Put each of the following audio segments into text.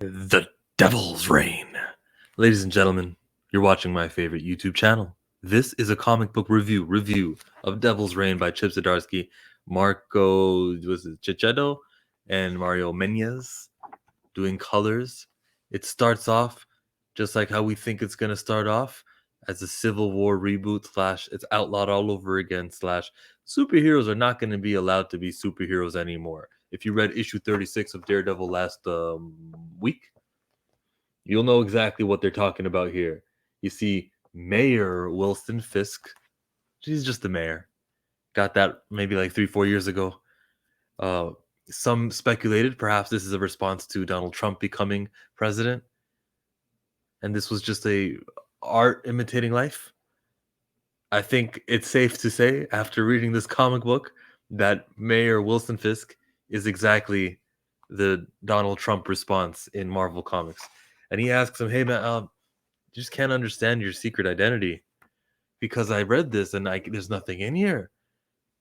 The Devil's Reign. Ladies and gentlemen, you're watching my favorite YouTube channel. This is a comic book review of Devil's Reign by Chip Zdarsky, Marco was it Checchetto, and Mario Menyz doing colors. It starts off just like how we think it's gonna start off, as a Civil War reboot slash it's outlawed all over again slash superheroes are not going to be allowed to be superheroes anymore. If you read issue 36 of Daredevil last week, you'll know exactly what they're talking about here. You see, Mayor Wilson Fisk, she's just the mayor. Got that maybe like 3-4 years ago. Uh, some speculated perhaps this is a response to Donald Trump becoming president, and this was just a art imitating life. I think it's safe to say, after reading this comic book, that Mayor Wilson Fisk is exactly the Donald Trump response in Marvel Comics. And he asks him, "Hey man, just can't understand your secret identity because I read this and there's nothing in here."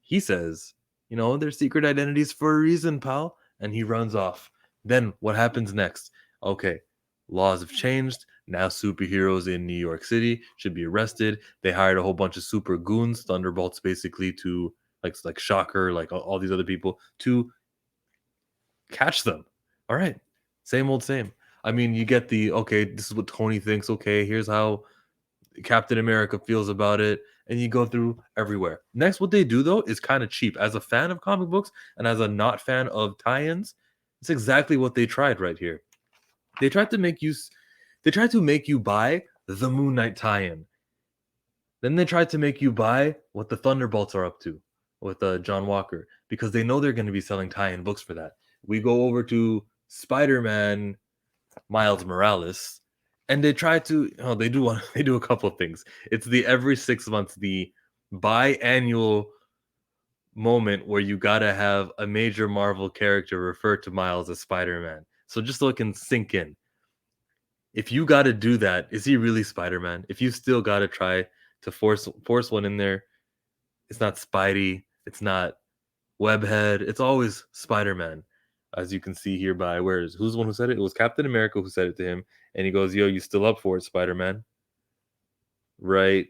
He says, "There's secret identities for a reason, pal." And he runs off. Then what happens next? Okay, laws have changed. Now superheroes in New York City should be arrested. They hired a whole bunch of super goons, thunderbolts, basically, to like Shocker, like all these other people, to catch them. All right, same old same. I mean, you get the okay. This is what Tony thinks. Okay, here's how Captain America feels about it, and you go through everywhere. Next, what they do though is kind of cheap. As a fan of comic books and as a not fan of tie-ins, it's exactly what they tried right here. They tried to make you, they tried to make you buy the Moon Knight tie-in. Then they tried to make you buy what the Thunderbolts are up to with John Walker because they know they're going to be selling tie-in books for that. We go over to Spider-Man Miles Morales, and they try to they do they do a couple of things. It's the every 6 months, the biannual moment where you gotta have a major Marvel character refer to Miles as Spider-Man. So just so it can sink in. If you gotta do that, is he really Spider-Man? If you still gotta try to force one in there, it's not Spidey, it's not Webhead, it's always Spider-Man. As you can see here by who's the one who said it? It was Captain America who said it to him, and he goes, "Yo, you still up for it, Spider-Man?" Right?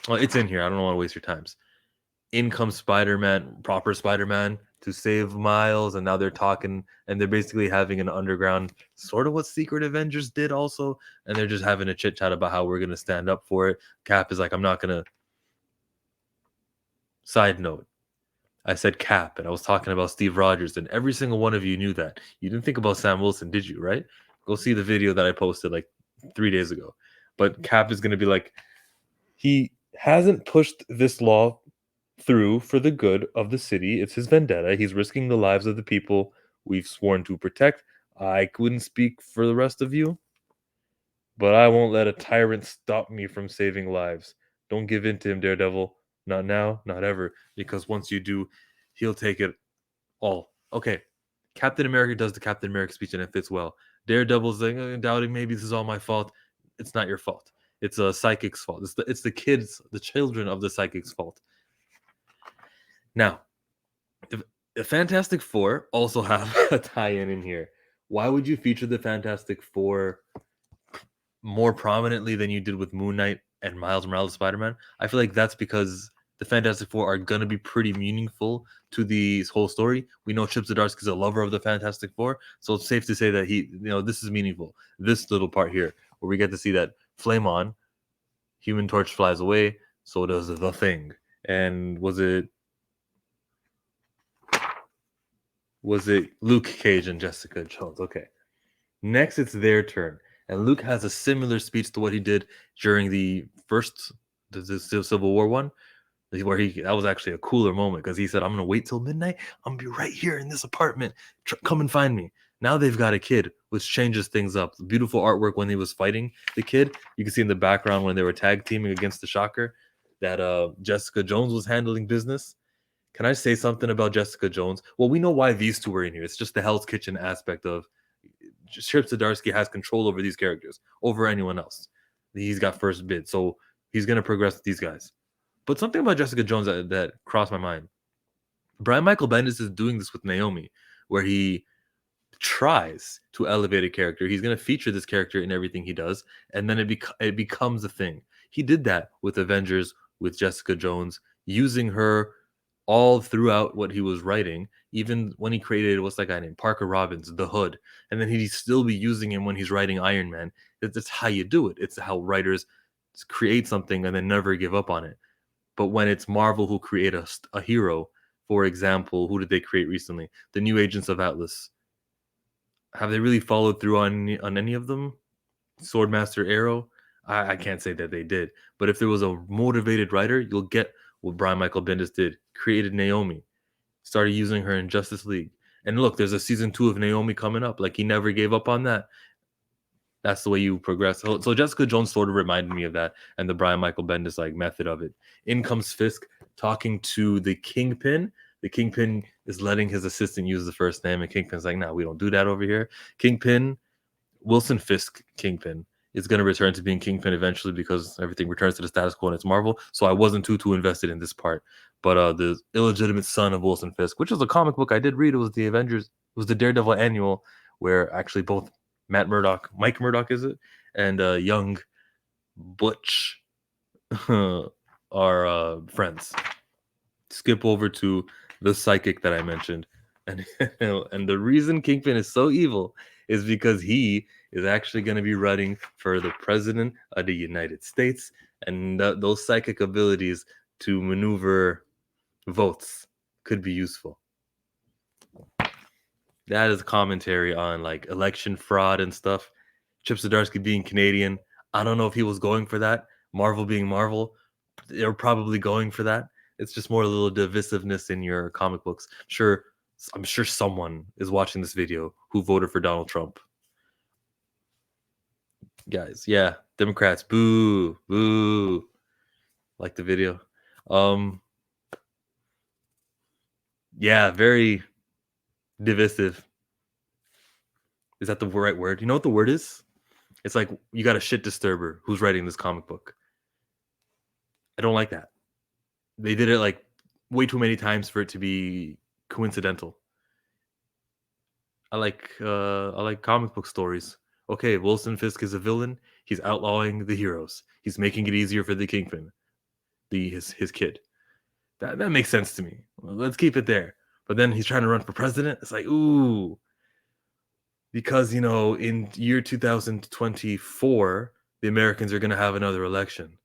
Well, it's in here. I don't want to waste your times. In comes Spider-Man, proper Spider-Man, to save Miles, and now they're talking, and they're basically having an underground, sort of what Secret Avengers did also, and they're just having a chit chat about how we're gonna stand up for it. Cap is like, "I'm not gonna." Side note: I said Cap, and I was talking about Steve Rogers, and every single one of you knew that. You didn't think about Sam Wilson, did you? Right? Go see the video that I posted like 3 days ago. But Cap is gonna be like, he hasn't pushed this law through for the good of the city. It's his vendetta. He's risking the lives of the people we've sworn to protect. I couldn't speak for the rest of you, but I won't let a tyrant stop me from saving lives. Don't give in to him, Daredevil. Not now, not ever. Because once you do, he'll take it all. Okay. Captain America does the Captain America speech and it fits well. Daredevil's like, doubting maybe this is all my fault. It's not your fault. It's a psychic's fault. It's the kids, the children of the psychic's fault. Now, the Fantastic Four also have a tie-in in here. Why would you feature the Fantastic Four more prominently than you did with Moon Knight and Miles Morales Spider-Man? I feel like that's because the Fantastic Four are going to be pretty meaningful to the whole story. We know Chip Zdarsky is a lover of the Fantastic Four, so it's safe to say that this is meaningful. This little part here, where we get to see that Flame On, Human Torch flies away, so does the Thing. And was it Luke Cage and Jessica Jones? Okay. Next, it's their turn. And Luke has a similar speech to what he did during the Civil War one, where that was actually a cooler moment because he said, "I'm gonna wait till midnight. I'm gonna be right here in this apartment. Come and find me." Now they've got a kid, which changes things up. Beautiful artwork when he was fighting the kid. You can see in the background when they were tag teaming against the Shocker that Jessica Jones was handling business. Can I say something about Jessica Jones? Well, we know why these two are in here. It's just the Hell's Kitchen aspect of Chip Zdarsky has control over these characters, over anyone else. He's got first bid, so he's going to progress with these guys. But something about Jessica Jones that crossed my mind. Brian Michael Bendis is doing this with Naomi, where he tries to elevate a character. He's going to feature this character in everything he does, and then it becomes a thing. He did that with Avengers, with Jessica Jones, using her all throughout what he was writing, even when he created, what's that guy named, Parker Robbins, the Hood, and then he'd still be using him when he's writing Iron Man. That's how you do it. It's how writers create something and then never give up on it. But when it's Marvel who create a hero, for example, who did they create recently? The New Agents of Atlas. Have they really followed through on any of them? Swordmaster Arrow? I can't say that they did. But if there was a motivated writer, you'll get what Brian Michael Bendis did. Created Naomi. Started using her in Justice League. And look, there's a season 2 of Naomi coming up. Like, he never gave up on that. That's the way you progress. So Jessica Jones sort of reminded me of that, and the Brian Michael Bendis like method of it. In comes Fisk talking to the Kingpin. The Kingpin is letting his assistant use the first name, and Kingpin's like, "No, we don't do that over here." Kingpin, Wilson Fisk, Kingpin is going to return to being Kingpin eventually because everything returns to the status quo and it's Marvel. So I wasn't too invested in this part. But the illegitimate son of Wilson Fisk, which was a comic book I did read, it was the Avengers, it was the Daredevil annual, where actually both Mike Murdock is it, and young Butch are friends. Skip over to the psychic that I mentioned, and and the reason Kingpin is so evil is because he is actually going to be running for the president of the United States, and those psychic abilities to maneuver votes could be useful. That is commentary on like election fraud and stuff. Chip Zdarsky being Canadian, I don't know if he was going for that. Marvel being Marvel, they're probably going for that. It's just more a little divisiveness in your comic books. I'm sure someone is watching this video who voted for Donald Trump. Guys, yeah, Democrats, boo, boo. Like the video. Yeah, very divisive. Is that the right word? You know what the word is? It's like you got a shit disturber who's writing this comic book. I don't like that. They did it like way too many times for it to be coincidental. I like comic book stories. Okay, Wilson Fisk is a villain. He's outlawing the heroes. He's making it easier for the Kingpin, his kid. That makes sense to me. Well, let's keep it there. But then he's trying to run for president. It's like, ooh. Because, in year 2024, the Americans are going to have another election.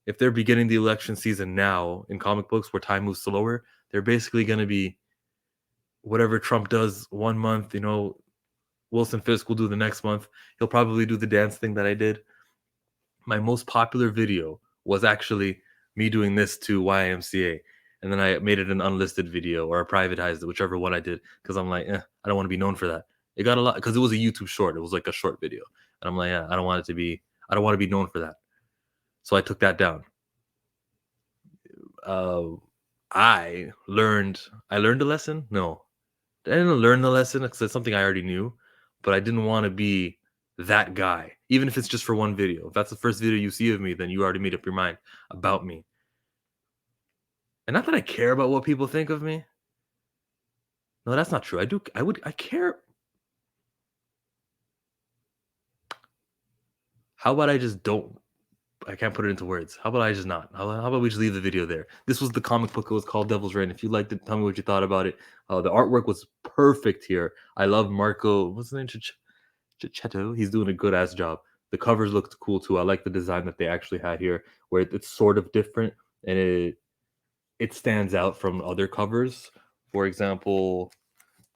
If they're beginning the election season now in comic books where time moves slower, they're basically going to be whatever Trump does one month, Wilson Fisk will do the next month. He'll probably do the dance thing that I did. My most popular video was actually me doing this to YMCA. And then I made it an unlisted video, or I privatized it, whichever one I did, because I'm like, I don't want to be known for that. It got a lot because it was a YouTube short. It was like a short video. And I'm like, I don't want to be known for that. So I took that down. I learned a lesson. No, I didn't learn the lesson because it's something I already knew, but I didn't want to be that guy, even if it's just for one video. If that's the first video you see of me, then you already made up your mind about me. And not that I care about what people think of me. No, that's not true. I care. How about I just don't? I can't put it into words. How about I just not? How about we just leave the video there? This was the comic book. It was called Devil's Reign. If you liked it, tell me what you thought about it. The artwork was perfect here. I love Marcio. What's his name? Checchetto. He's doing a good ass job. The covers looked cool too. I like the design that they actually had here, where it's sort of different and it stands out from other covers. For example,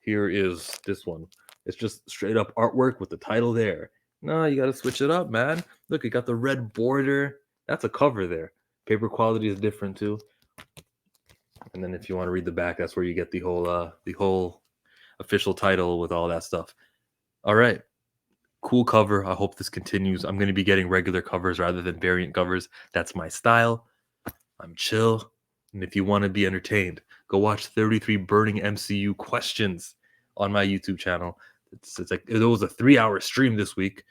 here is this one. It's just straight up artwork with the title there. No, you got to switch it up, man. Look, it got the red border. That's a cover there. Paper quality is different too. And then if you want to read the back, that's where you get the whole official title with all that stuff. All right. Cool cover. I hope this continues. I'm going to be getting regular covers rather than variant covers. That's my style. I'm chill. And if you want to be entertained, go watch 33 Burning MCU Questions on my YouTube channel. It's like it was a 3-hour stream this week.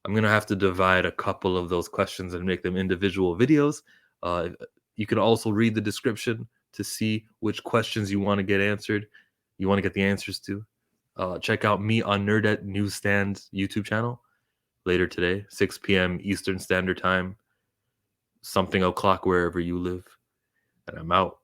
I'm gonna have to divide a couple of those questions and make them individual videos. You can also read the description to see which questions you want to get answered. You want to get the answers to. Check out me on Nerdette Newsstand's YouTube channel later today, 6 p.m. Eastern Standard Time, something o'clock wherever you live. And I'm out.